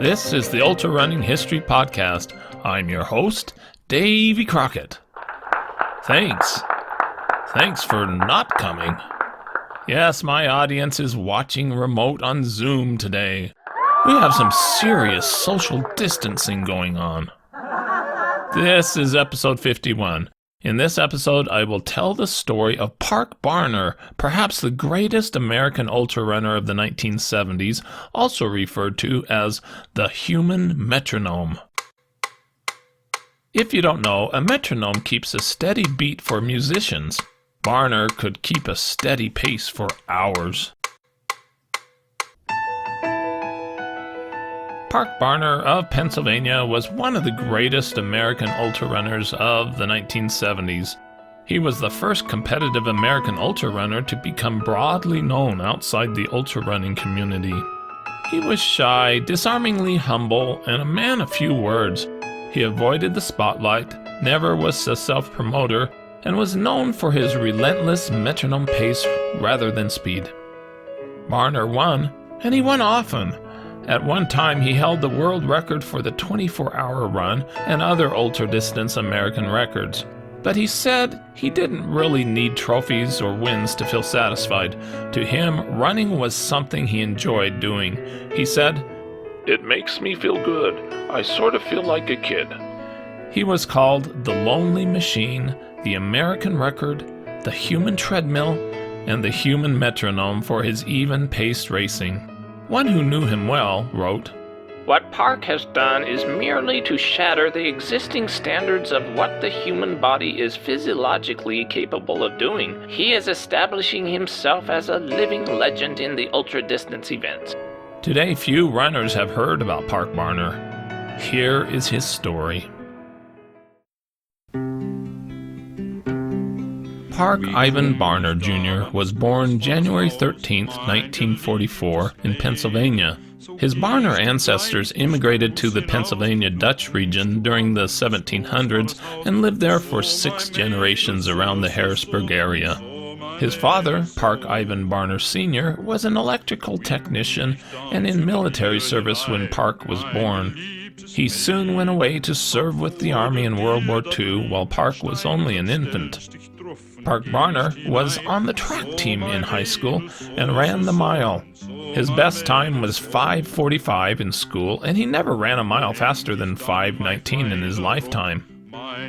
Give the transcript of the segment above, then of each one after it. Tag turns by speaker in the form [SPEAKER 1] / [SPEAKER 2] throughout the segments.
[SPEAKER 1] This is the Ultrarunning History Podcast. I'm your host, Davy Crockett. Thanks for not coming. Yes, my audience is watching remote on Zoom today. We have some serious social distancing going on. This is episode 51. In this episode, I will tell the story of Park Barner, perhaps the greatest American ultrarunner of the 1970s, also referred to as the Human Metronome. If you don't know, a metronome keeps a steady beat for musicians. Barner could keep a steady pace for hours. Park Barner of Pennsylvania was one of the greatest American ultrarunners of the 1970s. He was the first competitive American ultrarunner to become broadly known outside the ultrarunning community. He was shy, disarmingly humble, and a man of few words. He avoided the spotlight, never was a self-promoter, and was known for his relentless metronome pace rather than speed. Barner won, and he won often. At one time, he held the world record for the 24-hour run and other ultra-distance American records. But he said he didn't really need trophies or wins to feel satisfied. To him, running was something he enjoyed doing. He said, "It makes me feel good. I sort of feel like a kid." He was called the Lonely Machine, the American Record, the Human Treadmill, and the Human Metronome for his even-paced racing. One who knew him well wrote,
[SPEAKER 2] "What Park has done is merely to shatter the existing standards of what the human body is physiologically capable of doing. He is establishing himself as a living legend in the ultra-distance events."
[SPEAKER 1] Today, few runners have heard about Park Barner. Here is his story. Park Ivan Barner Jr. was born January 13, 1944, in Pennsylvania. His Barner ancestors immigrated to the Pennsylvania Dutch region during the 1700s and lived there for 6 generations around the Harrisburg area. His father, Park Ivan Barner Sr., was an electrical technician and in military service when Park was born. He soon went away to serve with the Army in World War II while Park was only an infant. Park Barner was on the track team in high school and ran the mile. His best time was 5:45 in school, and he never ran a mile faster than 5:19 in his lifetime.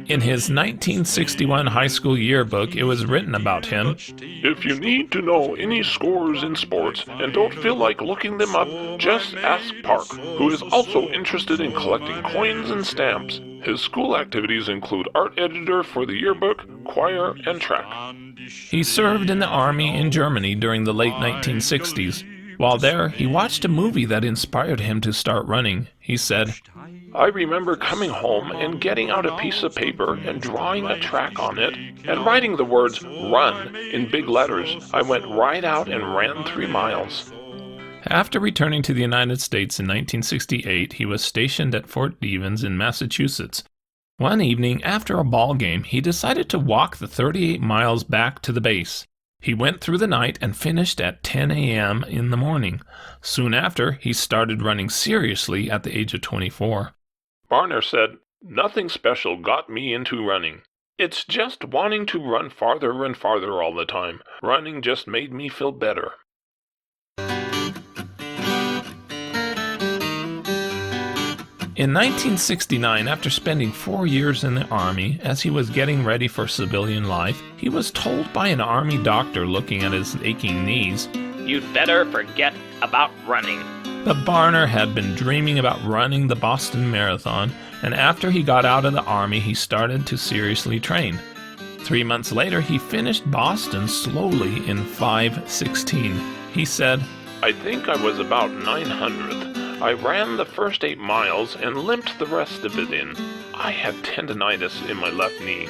[SPEAKER 1] In his 1961 high school yearbook, it was written about him,
[SPEAKER 3] "If you need to know any scores in sports and don't feel like looking them up, just ask Park, who is also interested in collecting coins and stamps. His school activities include art editor for the yearbook, choir, and track."
[SPEAKER 1] He served in the Army in Germany during the late 1960s. While there, he watched a movie that inspired him to start running. He said,
[SPEAKER 3] "I remember coming home and getting out a piece of paper and drawing a track on it and writing the words 'run' in big letters. I went right out and ran 3 miles.
[SPEAKER 1] After returning to the United States in 1968, he was stationed at Fort Stevens in Massachusetts. One evening, after a ball game, he decided to walk the 38 miles back to the base. He went through the night and finished at 10 a.m. in the morning. Soon after, he started running seriously at the age of 24.
[SPEAKER 3] Barner said, "Nothing special got me into running. It's just wanting to run farther and farther all the time. Running just made me feel better."
[SPEAKER 1] In 1969, after spending 4 years in the Army, as he was getting ready for civilian life, he was told by an Army doctor looking at his aching knees,
[SPEAKER 2] "You'd better forget about running."
[SPEAKER 1] But Barner had been dreaming about running the Boston Marathon, and after he got out of the Army, he started to seriously train. 3 months later, he finished Boston slowly in 5:16. He said,
[SPEAKER 3] "I think I was about 900th. I ran the first 8 miles and limped the rest of it in. I had tendinitis in my left knee."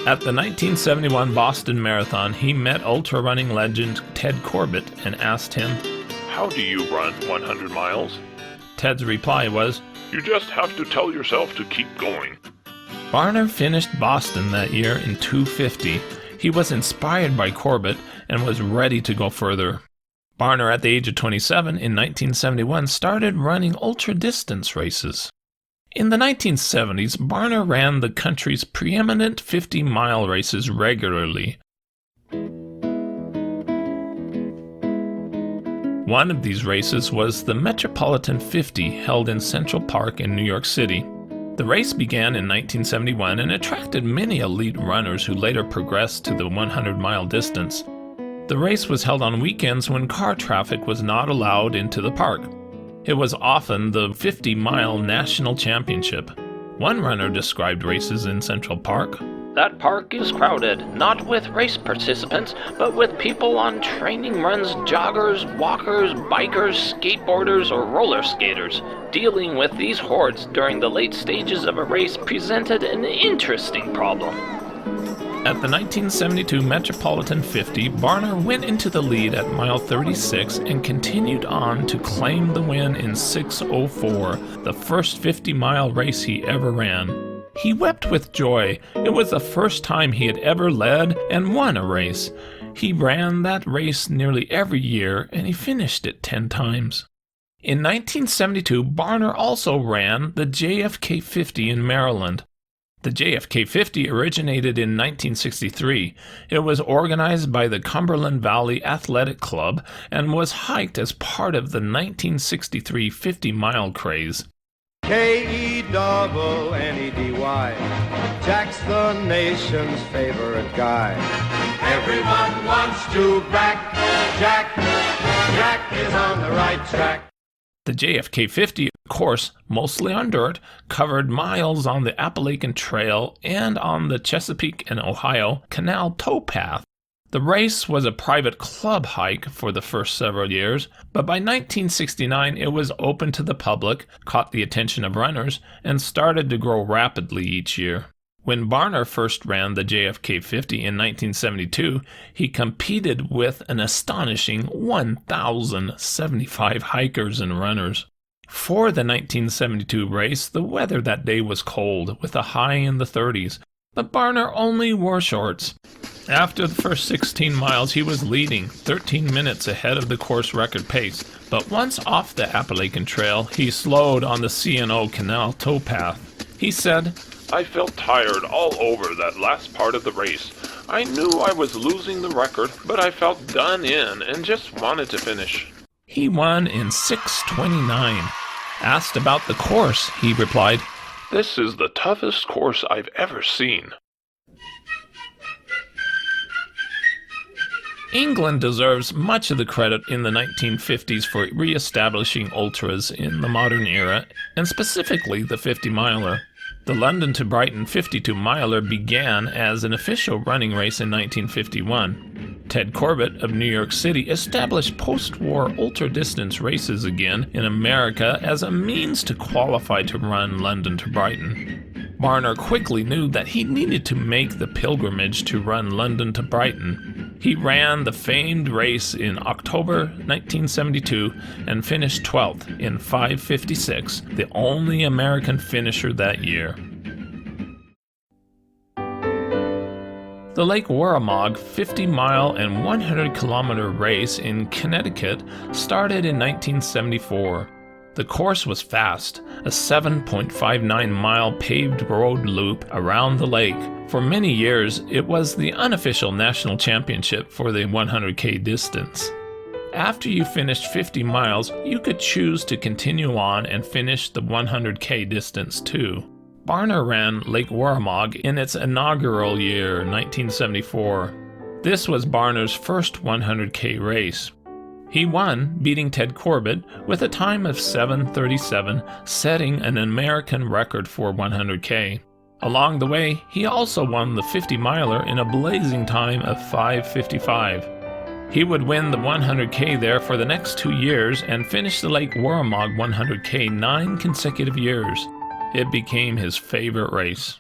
[SPEAKER 1] At the 1971 Boston Marathon, he met ultra-running legend Ted Corbett and asked him,
[SPEAKER 3] "How do you run 100 miles?"
[SPEAKER 1] Ted's reply was,
[SPEAKER 3] "You just have to tell yourself to keep going."
[SPEAKER 1] Barner finished Boston that year in 2:50. He was inspired by Corbett and was ready to go further. Barner, at the age of 27 in 1971, started running ultra-distance races. In the 1970s, Barner ran the country's preeminent 50-mile races regularly. One of these races was the Metropolitan 50, held in Central Park in New York City. The race began in 1971 and attracted many elite runners who later progressed to the 100-mile distance. The race was held on weekends when car traffic was not allowed into the park. It was often the 50-mile national championship. One runner described races in Central Park.
[SPEAKER 2] That park is crowded, not with race participants, but with people on training runs, joggers, walkers, bikers, skateboarders, or roller skaters. Dealing with these hordes during the late stages of a race presented an interesting problem.
[SPEAKER 1] At the 1972 Metropolitan 50, Barner went into the lead at mile 36 and continued on to claim the win in 6:04, the first 50-mile race he ever ran. He wept with joy. It was the first time he had ever led and won a race. He ran that race nearly every year, and he finished it 10 times. In 1972, Barner also ran the JFK 50 in Maryland. The JFK 50 originated in 1963. It was organized by the Cumberland Valley Athletic Club and was hiked as part of the 1963 50-mile craze.
[SPEAKER 4] K-E-double-N-E-D-Y, Jack's the nation's favorite guy. Everyone wants to back Jack. Jack is on the right track.
[SPEAKER 1] The JFK 50 course, mostly on dirt, covered miles on the Appalachian Trail and on the Chesapeake and Ohio Canal towpath. The race was a private club hike for the first several years, but by 1969 it was open to the public, caught the attention of runners, and started to grow rapidly each year. When Barner first ran the JFK 50 in 1972, he competed with an astonishing 1,075 hikers and runners. For the 1972 race, the weather that day was cold, with a high in the 30s, but Barner only wore shorts. After the first 16 miles, he was leading, 13 minutes ahead of the course record pace, but once off the Appalachian Trail, he slowed on the C&O Canal towpath. He said,
[SPEAKER 3] I felt tired all over that last part of the race. I knew I was losing the record, but I felt done in and just wanted to finish.
[SPEAKER 1] He won in 6:29. Asked about the course, he replied,
[SPEAKER 3] This is the toughest course I've ever seen.
[SPEAKER 1] England deserves much of the credit in the 1950s for re-establishing ultras in the modern era, and specifically the 50-miler. The London to Brighton 52-miler began as an official running race in 1951. Ted Corbett of New York City established post-war ultra-distance races again in America as a means to qualify to run London to Brighton. Barner quickly knew that he needed to make the pilgrimage to run London to Brighton. He ran the famed race in October 1972 and finished 12th in 5:56, the only American finisher that year. The Lake Warramog 50-mile and 100-kilometer race in Connecticut started in 1974. The course was fast, a 7.59-mile paved road loop around the lake. For many years, it was the unofficial national championship for the 100K distance. After you finished 50 miles, you could choose to continue on and finish the 100K distance too. Barner ran Lake Warramog in its inaugural year, 1974. This was Barner's first 100K race. He won, beating Ted Corbett with a time of 7:37, setting an American record for 100K. Along the way, he also won the 50-miler in a blazing time of 5:55. He would win the 100K there for the next 2 years and finish the Lake Warramog 100K 9 consecutive years. It became his favorite race.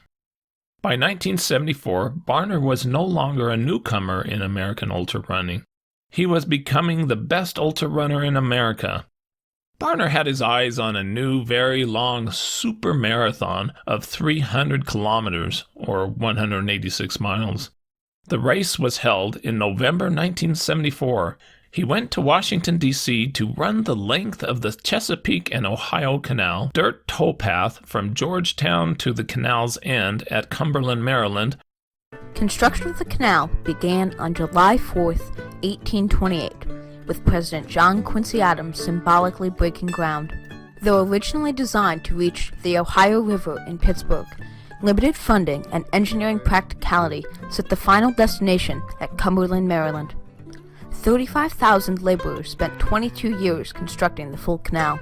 [SPEAKER 1] By 1974, Barner was no longer a newcomer in American ultra running. He was becoming the best ultra runner in America. Barner had his eyes on a new, very long super marathon of 300 kilometers, or 186 miles. The race was held in November 1974. He went to Washington, D.C. to run the length of the Chesapeake and Ohio Canal, dirt towpath from Georgetown to the canal's end at Cumberland, Maryland.
[SPEAKER 5] Construction of the canal began on July 4th, 1828, with President John Quincy Adams symbolically breaking ground. Though originally designed to reach the Ohio River in Pittsburgh, limited funding and engineering practicality set the final destination at Cumberland, Maryland. 35,000 laborers spent 22 years constructing the full canal.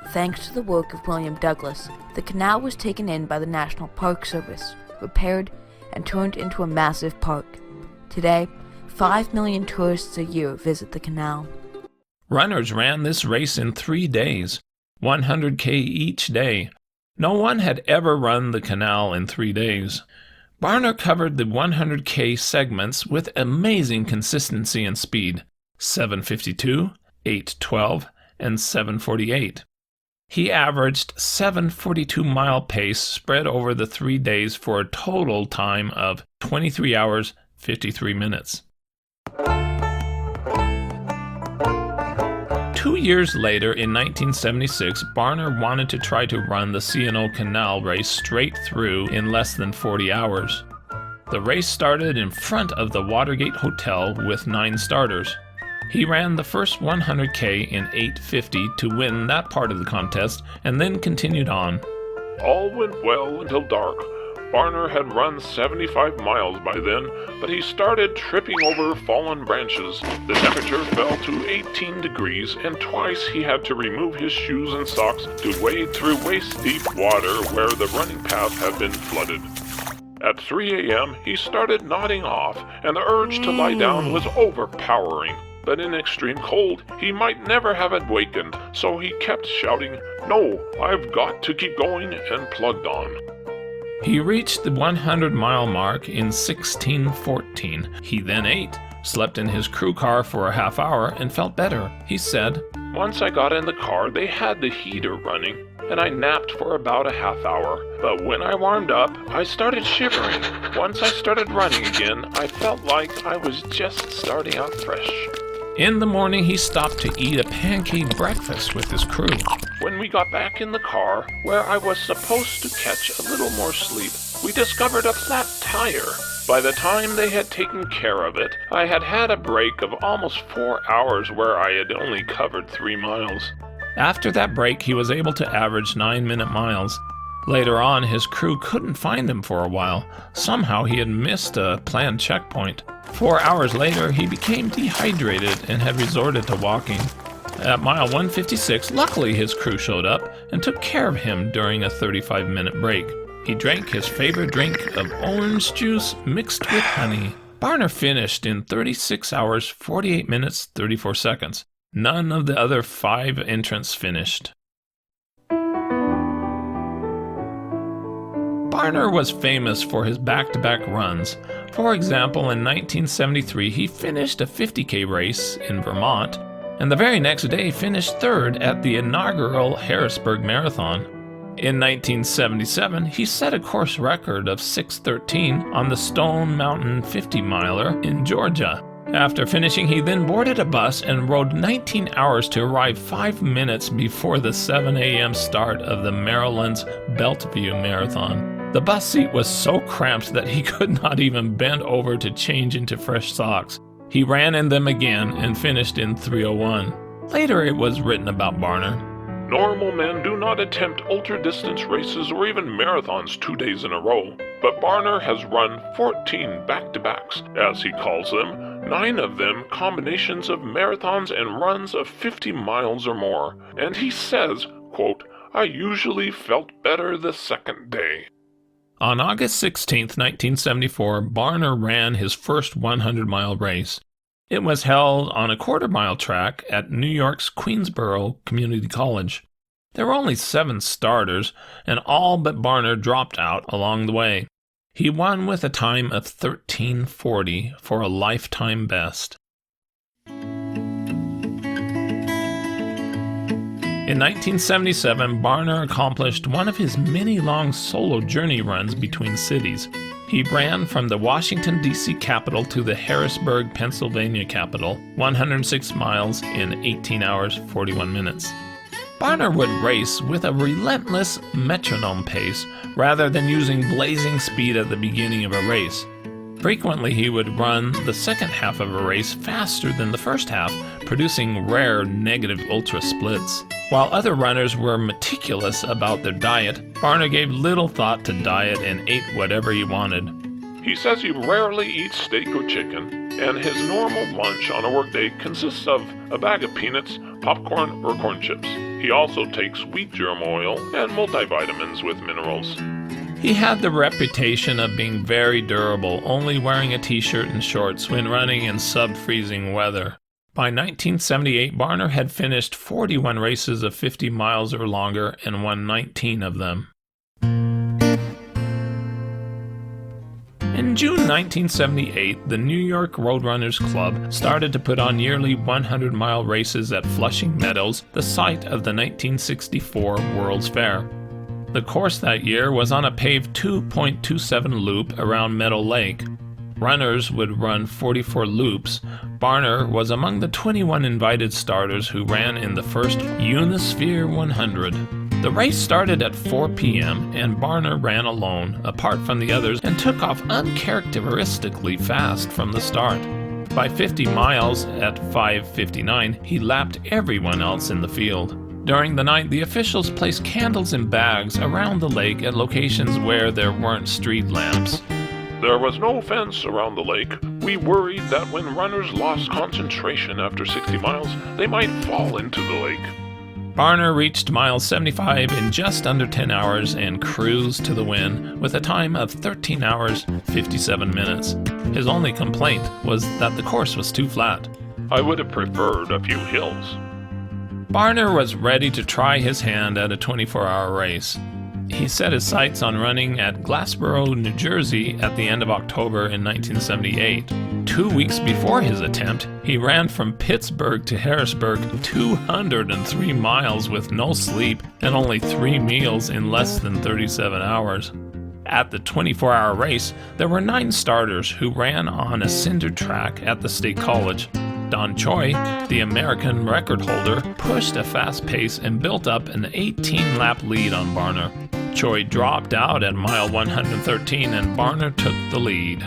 [SPEAKER 5] Thanks to the work of William Douglas, the canal was taken in by the National Park Service, repaired, and turned into a massive park. Today, 5 million tourists a year visit the canal.
[SPEAKER 1] Runners ran this race in 3 days, 100K each day. No one had ever run the canal in 3 days. Barner covered the 100K segments with amazing consistency and speed, 7:52, 8:12, and 7:48. He averaged 7:42-mile pace spread over the 3 days for a total time of 23 hours, 53 minutes. 2 years later, in 1976, Barner wanted to try to run the C&O Canal race straight through in less than 40 hours. The race started in front of the Watergate Hotel with 9 starters. He ran the first 100K in 8:50 to win that part of the contest, and then continued on.
[SPEAKER 3] All went well until dark. Barner had run 75 miles by then, but he started tripping over fallen branches. The temperature fell to 18 degrees, and twice he had to remove his shoes and socks to wade through waist-deep water where the running path had been flooded. At 3 a.m., he started nodding off, and the urge to lie down was overpowering. But in extreme cold, he might never have awakened, so he kept shouting, "No, I've got to keep going," and plugged on.
[SPEAKER 1] He reached the 100-mile mark in 16:14. He then ate, slept in his crew car for a half hour, and felt better. He said,
[SPEAKER 3] "Once I got in the car, they had the heater running, and I napped for about a half hour. But when I warmed up, I started shivering. Once I started running again, I felt like I was just starting out fresh."
[SPEAKER 1] In the morning, he stopped to eat a pancake breakfast with his crew.
[SPEAKER 3] When we got back in the car, where I was supposed to catch a little more sleep, we discovered a flat tire. By the time they had taken care of it, I had had a break of almost 4 hours where I had only covered 3 miles.
[SPEAKER 1] After that break, he was able to average 9-minute miles. Later on, his crew couldn't find him for a while. Somehow he had missed a planned checkpoint. 4 hours later, he became dehydrated and had resorted to walking. At mile 156, luckily his crew showed up and took care of him during a 35-minute break. He drank his favorite drink of orange juice mixed with honey. Barner finished in 36 hours, 48 minutes, 34 seconds. None of the other 5 entrants finished. Barner was famous for his back-to-back runs. For example, in 1973, he finished a 50K race in Vermont, and the very next day finished 3rd at the inaugural Harrisburg Marathon. In 1977, he set a course record of 6:13 on the Stone Mountain 50-miler in Georgia. After finishing, he then boarded a bus and rode 19 hours to arrive 5 minutes before the 7 a.m. start of the Maryland's Beltview Marathon. The bus seat was so cramped that he could not even bend over to change into fresh socks. He ran in them again and finished in 3:01. Later it was written about Barner.
[SPEAKER 3] Normal men do not attempt ultra-distance races or even marathons 2 days in a row, but Barner has run 14 back-to-backs, as he calls them, 9 of them combinations of marathons and runs of 50 miles or more. And he says, quote, "I usually felt better the second day."
[SPEAKER 1] On August 16, 1974, Barner ran his first 100-mile race. It was held on a quarter-mile track at New York's Queensboro Community College. There were only 7 starters, and all but Barner dropped out along the way. He won with a time of 13:40 for a lifetime best. In 1977, Barner accomplished one of his many long solo journey runs between cities. He ran from the Washington, D.C. capital to the Harrisburg, Pennsylvania capital, 106 miles in 18 hours, 41 minutes. Barner would race with a relentless metronome pace rather than using blazing speed at the beginning of a race. Frequently, he would run the second half of a race faster than the first half, producing rare negative ultra splits. While other runners were meticulous about their diet, Barner gave little thought to diet and ate whatever he wanted.
[SPEAKER 3] He says he rarely eats steak or chicken, and his normal lunch on a workday consists of a bag of peanuts, popcorn, or corn chips. He also takes wheat germ oil and multivitamins with minerals.
[SPEAKER 1] He had the reputation of being very durable, only wearing a t-shirt and shorts when running in sub-freezing weather. By 1978, Barner had finished 41 races of 50 miles or longer and won 19 of them. In June 1978, the New York Roadrunners Club started to put on yearly 100-mile races at Flushing Meadows, the site of the 1964 World's Fair. The course that year was on a paved 2.27 loop around Meadow Lake. Runners would run 44 loops. Barner was among the 21 invited starters who ran in the first Unisphere 100. The race started at 4 p.m. and Barner ran alone, apart from the others, and took off uncharacteristically fast from the start. By 50 miles at 5:59, he lapped everyone else in the field. During the night, the officials placed candles in bags around the lake at locations where there weren't street lamps.
[SPEAKER 3] There was no fence around the lake. We worried that when runners lost concentration after 60 miles, they might fall into the lake.
[SPEAKER 1] Barner reached mile 75 in just under 10 hours and cruised to the win with a time of 13 hours, 57 minutes. His only complaint was that the course was too flat.
[SPEAKER 3] I would have preferred a few hills.
[SPEAKER 1] Barner was ready to try his hand at a 24-hour race. He set his sights on running at Glassboro, New Jersey at the end of October in 1978. 2 weeks before his attempt, he ran from Pittsburgh to Harrisburg 203 miles with no sleep and only 3 meals in less than 37 hours. At the 24-hour race, there were 9 starters who ran on a cinder track at the State College. Don Choi, the American record holder, pushed a fast pace and built up an 18-lap lead on Barner. Choi dropped out at mile 113 and Barner took the lead.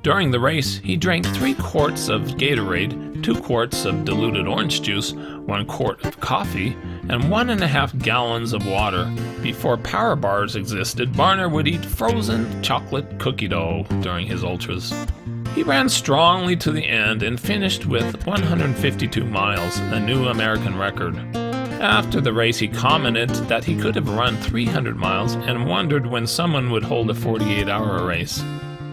[SPEAKER 1] During the race, he drank 3 quarts of Gatorade, 2 quarts of diluted orange juice, 1 quart of coffee, and 1.5 gallons of water. Before power bars existed, Barner would eat frozen chocolate cookie dough during his ultras. He ran strongly to the end and finished with 152 miles, a new American record. After the race, he commented that he could have run 300 miles and wondered when someone would hold a 48-hour race.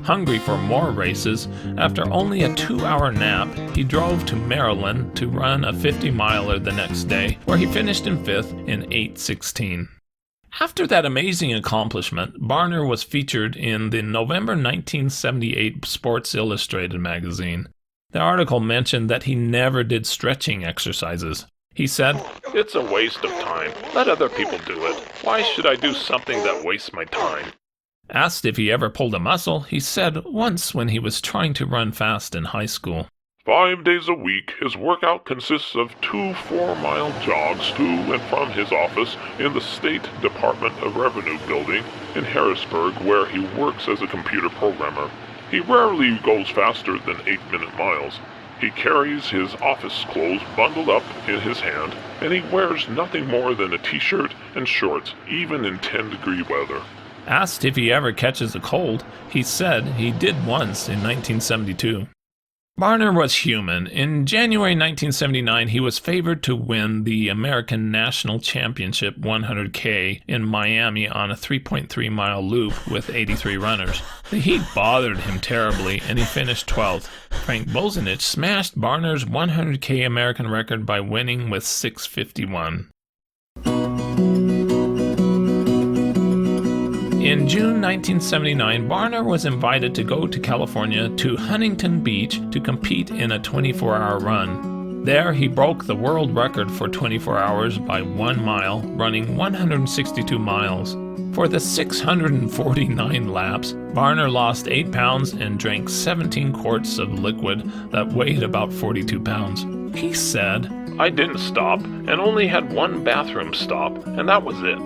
[SPEAKER 1] Hungry for more races, after only a 2-hour nap, he drove to Maryland to run a 50-miler the next day, where he finished in 5th in 8:16. After that amazing accomplishment, Barner was featured in the November 1978 Sports Illustrated magazine. The article mentioned that he never did stretching exercises. He said,
[SPEAKER 3] "It's a waste of time. Let other people do it. Why should I do something that wastes my time?"
[SPEAKER 1] Asked if he ever pulled a muscle, he said once when he was trying to run fast in high school.
[SPEAKER 3] 5 days a week, his workout consists of 2 4-mile jogs to and from his office in the State Department of Revenue building in Harrisburg, where he works as a computer programmer. He rarely goes faster than 8-minute miles. He carries his office clothes bundled up in his hand, and he wears nothing more than a t-shirt and shorts, even in 10-degree weather.
[SPEAKER 1] Asked if he ever catches a cold, he said he did once in 1972. Barner was human. In January 1979, he was favored to win the American National Championship 100K in Miami on a 3.3-mile loop with 83 runners. The heat bothered him terribly, and he finished 12th. Frank Bozenich smashed Barner's 100K American record by winning with 6:51. In June 1979, Barner was invited to go to California to Huntington Beach to compete in a 24-hour run. There, he broke the world record for 24 hours by 1 mile, running 162 miles. For the 649 laps, Barner lost 8 pounds and drank 17 quarts of liquid that weighed about 42 pounds. He said,
[SPEAKER 3] I didn't stop and only had one bathroom stop, and that was it.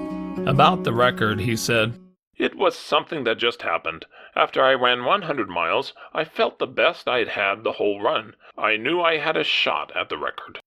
[SPEAKER 1] About the record, he said,
[SPEAKER 3] It was something that just happened. After I ran 100 miles, I felt the best I'd had the whole run. I knew I had a shot at the record.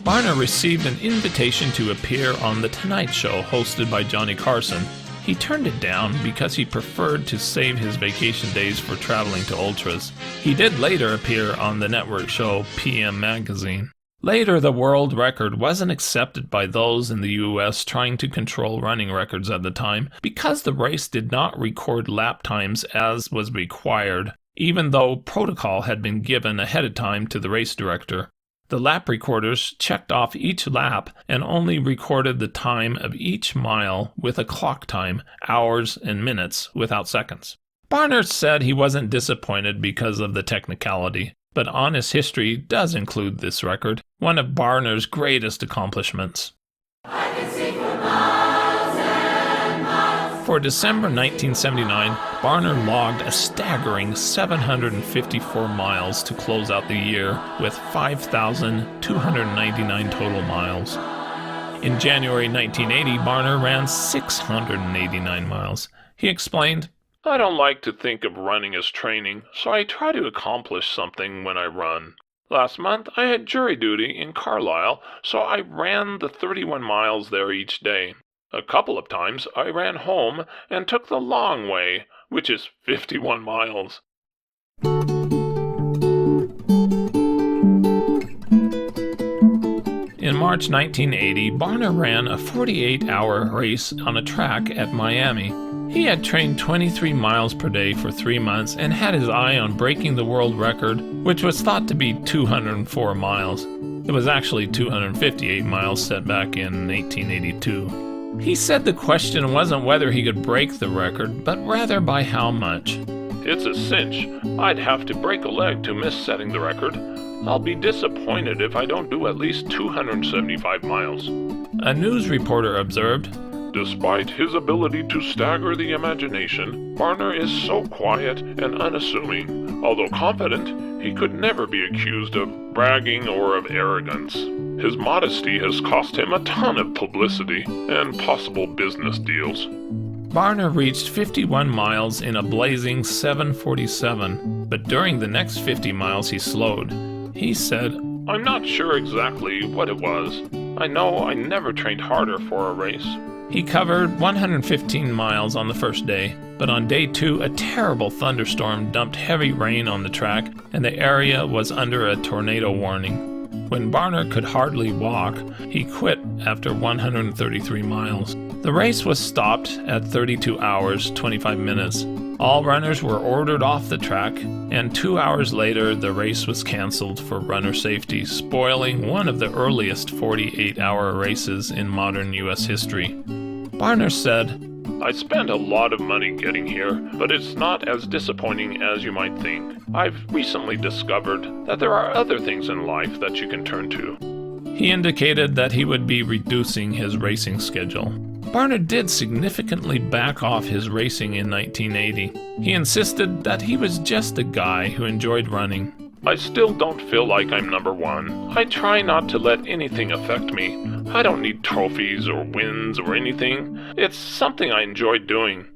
[SPEAKER 1] Barner received an invitation to appear on The Tonight Show hosted by Johnny Carson. He turned it down because he preferred to save his vacation days for traveling to ultras. He did later appear on the network show PM Magazine. Later, the world record wasn't accepted by those in the U.S. trying to control running records at the time because the race did not record lap times as was required, even though protocol had been given ahead of time to the race director. The lap recorders checked off each lap and only recorded the time of each mile with a clock time, hours and minutes without seconds. Barner said he wasn't disappointed because of the technicality, but honest history does include this record, one of Barner's greatest accomplishments. For December 1979, Barner logged a staggering 754 miles to close out the year with 5,299 total miles. In January 1980, Barner ran 689 miles. He explained,
[SPEAKER 3] I don't like to think of running as training, so I try to accomplish something when I run. Last month, I had jury duty in Carlisle, so I ran the 31 miles there each day. A couple of times I ran home and took the long way, which is 51 miles.
[SPEAKER 1] In March 1980, Barner ran a 48-hour race on a track at Miami. He had trained 23 miles per day for 3 months and had his eye on breaking the world record, which was thought to be 204 miles. It was actually 258 miles set back in 1882. He said the question wasn't whether he could break the record, but rather by how much.
[SPEAKER 3] It's a cinch. I'd have to break a leg to miss setting the record. I'll be disappointed if I don't do at least 275 miles.
[SPEAKER 1] A news reporter observed,
[SPEAKER 3] Despite his ability to stagger the imagination, Barner is so quiet and unassuming. Although confident, he could never be accused of bragging or of arrogance. His modesty has cost him a ton of publicity and possible business deals.
[SPEAKER 1] Barner reached 51 miles in a blazing 7:47, but during the next 50 miles he slowed. He said,
[SPEAKER 3] I'm not sure exactly what it was. I know I never trained harder for a race.
[SPEAKER 1] He covered 115 miles on the first day, but on day 2 a terrible thunderstorm dumped heavy rain on the track and the area was under a tornado warning. When Barner could hardly walk, he quit after 133 miles. The race was stopped at 32 hours, 25 minutes. All runners were ordered off the track, and 2 hours later the race was canceled for runner safety, spoiling one of the earliest 48-hour races in modern U.S. history. Barner said,
[SPEAKER 3] I spent a lot of money getting here, but it's not as disappointing as you might think. I've recently discovered that there are other things in life that you can turn to.
[SPEAKER 1] He indicated that he would be reducing his racing schedule. Barner did significantly back off his racing in 1980. He insisted that he was just a guy who enjoyed running.
[SPEAKER 3] I still don't feel like I'm number one. I try not to let anything affect me. I don't need trophies or wins or anything. It's something I enjoy doing.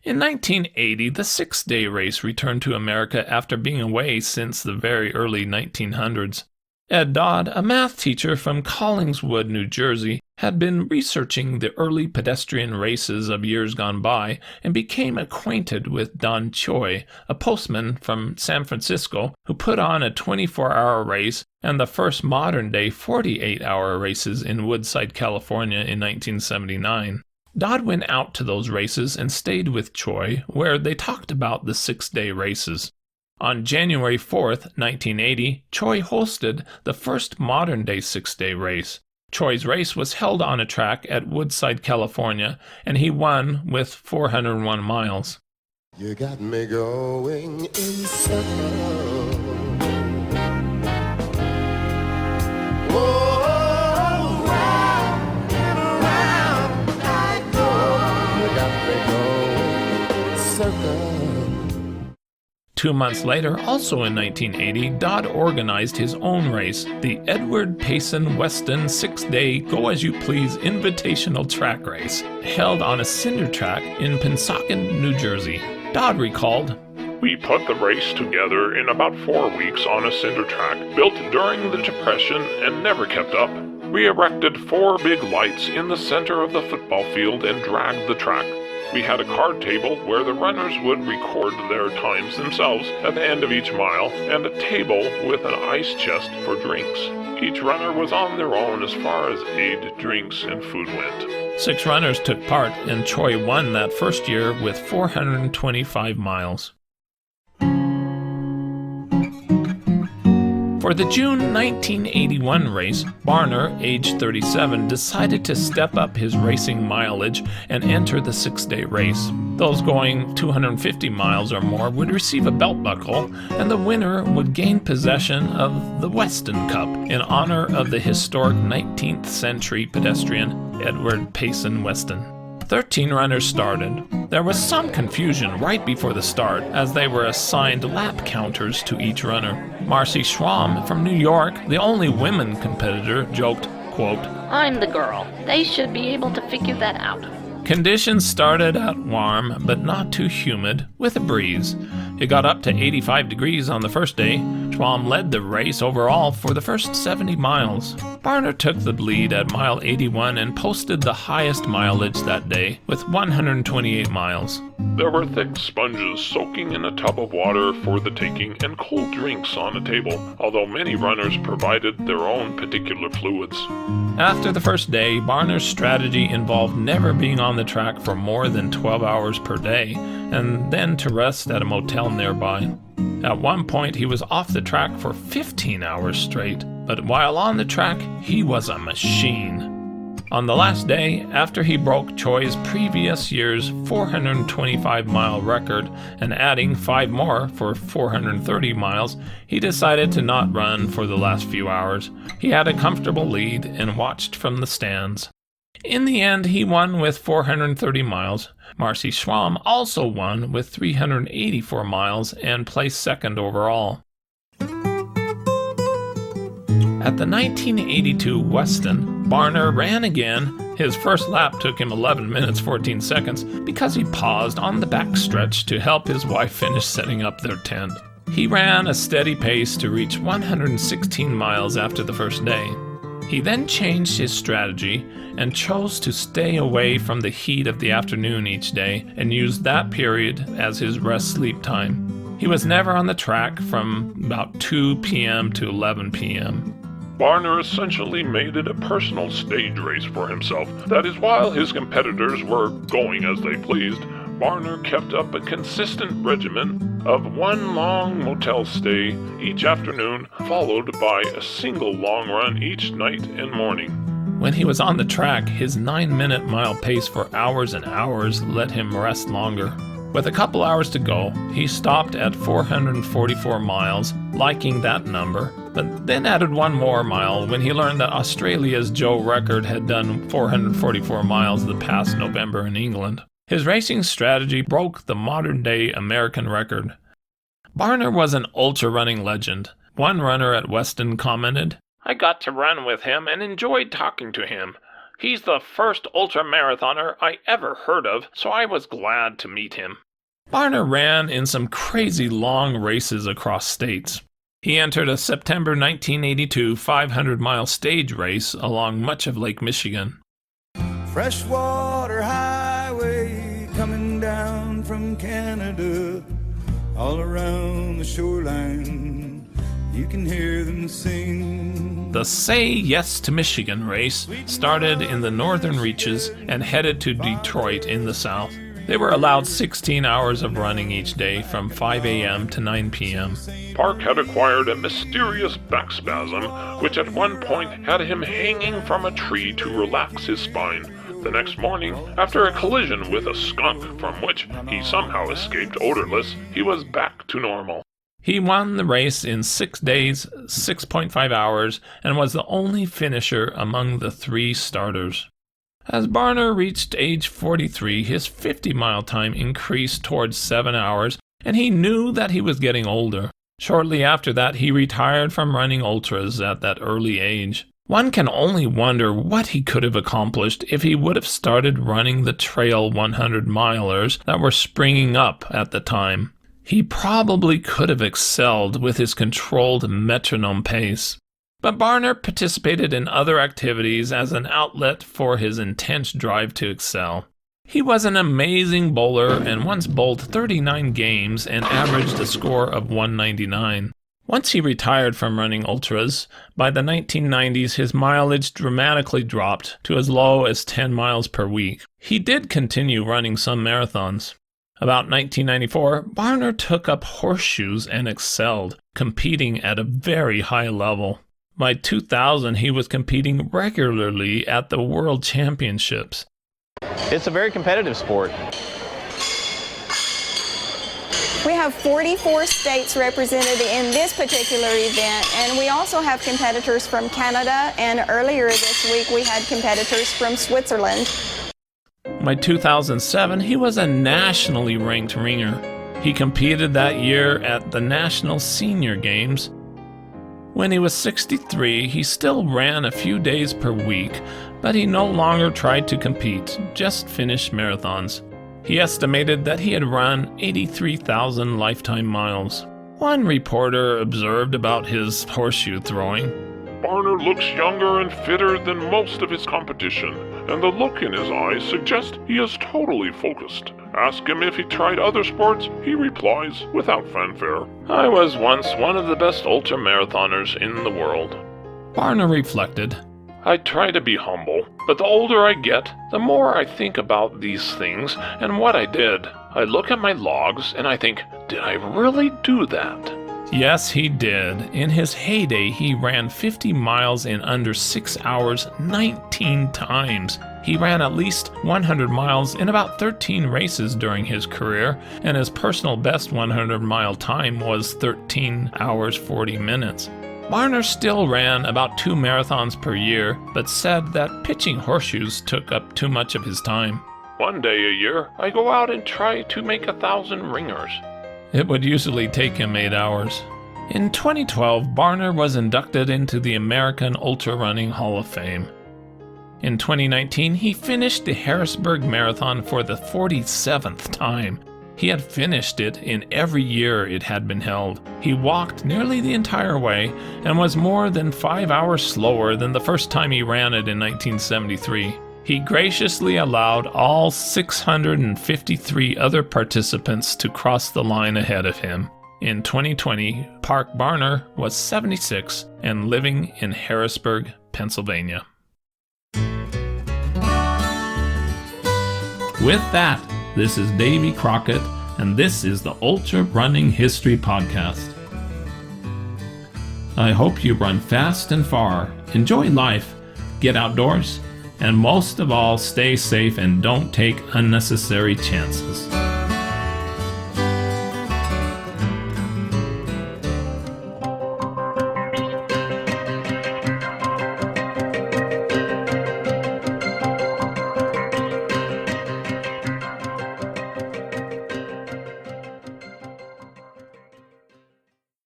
[SPEAKER 1] In 1980, the 6-day race returned to America after being away since the very early 1900s. Ed Dodd, a math teacher from Collingswood, New Jersey, had been researching the early pedestrian races of years gone by and became acquainted with Don Choi, a postman from San Francisco who put on a 24-hour race and the first modern-day 48-hour races in Woodside, California in 1979. Dodd went out to those races and stayed with Choi, where they talked about the 6-day races. On January 4th, 1980, Choi hosted the first modern-day 6-day race. Choi's race was held on a track at Woodside, California, and he won with 401 miles.
[SPEAKER 6] You got me going in circles. Oh, round and around.
[SPEAKER 1] 2 months later, also in 1980, Dodd organized his own race, the Edward Payson Weston 6-day Go-As-You-Please Invitational Track Race, held on a cinder track in Pennsauken, New Jersey. Dodd recalled,
[SPEAKER 3] "We put the race together in about 4 weeks on a cinder track, built during the Depression and never kept up. We erected 4 big lights in the center of the football field and dragged the track. We had a card table where the runners would record their times themselves at the end of each mile, and a table with an ice chest for drinks. Each runner was on their own as far as aid, drinks, and food went."
[SPEAKER 1] 6 runners took part, and Choi won that first year with 425 miles. For the June 1981 race, Barner, age 37, decided to step up his racing mileage and enter the 6-day race. Those going 250 miles or more would receive a belt buckle, and the winner would gain possession of the Weston Cup in honor of the historic 19th century pedestrian Edward Payson Weston. 13 runners started. There was some confusion right before the start, as they were assigned lap counters to each runner. Marcy Schramm from New York, the only women competitor, joked, quote,
[SPEAKER 7] I'm the girl. They should be able to figure that out.
[SPEAKER 1] Conditions started out warm, but not too humid, with a breeze. It got up to 85 degrees on the first day. Schramm led the race overall for the first 70 miles. Barner took the lead at mile 81 and posted the highest mileage that day, with 128 miles.
[SPEAKER 3] There were thick sponges soaking in a tub of water for the taking and cold drinks on a table, although many runners provided their own particular fluids.
[SPEAKER 1] After the first day, Barner's strategy involved never being on the track for more than 12 hours per day, and then to rest at a motel nearby. At one point, he was off the track for 15 hours straight, but while on the track, he was a machine. On the last day, after he broke Choi's previous year's 425-mile record and adding 5 more for 430 miles, he decided to not run for the last few hours. He had a comfortable lead and watched from the stands. In the end, he won with 430 miles. Marcy Schramm also won with 384 miles and placed second overall. At the 1982 Weston, Barner ran again. His first lap took him 11 minutes 14 seconds because he paused on the backstretch to help his wife finish setting up their tent. He ran a steady pace to reach 116 miles after the first day. He then changed his strategy and chose to stay away from the heat of the afternoon each day and used that period as his rest-sleep time. He was never on the track from about 2 p.m. to 11 p.m.
[SPEAKER 3] Barner essentially made it a personal stage race for himself. That is, while his competitors were going as they pleased, Barner kept up a consistent regimen of one long motel stay each afternoon, followed by a single long run each night and morning.
[SPEAKER 1] When he was on the track, his 9-minute mile pace for hours and hours let him rest longer. With a couple hours to go, he stopped at 444 miles, liking that number, but then added 1 more mile when he learned that Australia's Joe Record had done 444 miles the past November in England. His racing strategy broke the modern-day American record. Barner was an ultra-running legend. One runner at Weston commented,
[SPEAKER 2] I got to run with him and enjoyed talking to him. He's the first ultramarathoner I ever heard of, so I was glad to meet him.
[SPEAKER 1] Barner ran in some crazy long races across states. He entered a September 1982 500-mile stage race along much of Lake Michigan.
[SPEAKER 8] Freshwater highway coming down from Canada, all around the shoreline, you can hear them sing.
[SPEAKER 1] The Say Yes to Michigan race started in the northern reaches and headed to Detroit in the south. They were allowed 16 hours of running each day from 5 a.m. to 9 p.m.
[SPEAKER 3] Park had acquired a mysterious back spasm, which at one point had him hanging from a tree to relax his spine. The next morning, after a collision with a skunk from which he somehow escaped odorless, he was back to normal.
[SPEAKER 1] He won the race in 6 days, 6.5 hours, and was the only finisher among the 3 starters. As Barner reached age 43, his 50-mile time increased towards 7 hours, and he knew that he was getting older. Shortly after that, he retired from running ultras at that early age. One can only wonder what he could have accomplished if he would have started running the trail 100-milers that were springing up at the time. He probably could have excelled with his controlled metronome pace. But Barner participated in other activities as an outlet for his intense drive to excel. He was an amazing bowler and once bowled 39 games and averaged a score of 199. Once he retired from running ultras, by the 1990s his mileage dramatically dropped to as low as 10 miles per week. He did continue running some marathons. About 1994, Barner took up horseshoes and excelled, competing at a very high level. By 2000, he was competing regularly at the World Championships.
[SPEAKER 9] It's a very competitive sport.
[SPEAKER 10] We have 44 states represented in this particular event, and we also have competitors from Canada, and earlier this week we had competitors from Switzerland.
[SPEAKER 1] By 2007, he was a nationally ranked ringer. He competed that year at the National Senior Games. When he was 63, he still ran a few days per week, but he no longer tried to compete, just finished marathons. He estimated that he had run 83,000 lifetime miles. One reporter observed about his horseshoe throwing.
[SPEAKER 3] Barner looks younger and fitter than most of his competition, and the look in his eyes suggests he is totally focused. Ask him if he tried other sports, he replies without fanfare, "I was once one of the best ultramarathoners in the world."
[SPEAKER 1] Barner reflected,
[SPEAKER 3] I try to be humble, but the older I get, the more I think about these things and what I did. I look at my logs and I think, did I really do that?
[SPEAKER 1] Yes, he did. In his heyday, he ran 50 miles in under 6 hours 19 times. He ran at least 100 miles in about 13 races during his career, and his personal best 100-mile time was 13 hours 40 minutes. Barner still ran about 2 marathons per year, but said that pitching horseshoes took up too much of his time.
[SPEAKER 3] One day a year, I go out and try to make 1,000 ringers.
[SPEAKER 1] It would usually take him 8 hours. In 2012, Barner was inducted into the American Ultrarunning Hall of Fame. In 2019, he finished the Harrisburg Marathon for the 47th time. He had finished it in every year it had been held. He walked nearly the entire way and was more than 5 hours slower than the first time he ran it in 1973. He graciously allowed all 653 other participants to cross the line ahead of him. In 2020, Park Barner was 76 and living in Harrisburg, Pennsylvania. With that, this is Davy Crockett, and this is the Ultra Running History Podcast. I hope you run fast and far, enjoy life, get outdoors, and most of all, stay safe and don't take unnecessary chances.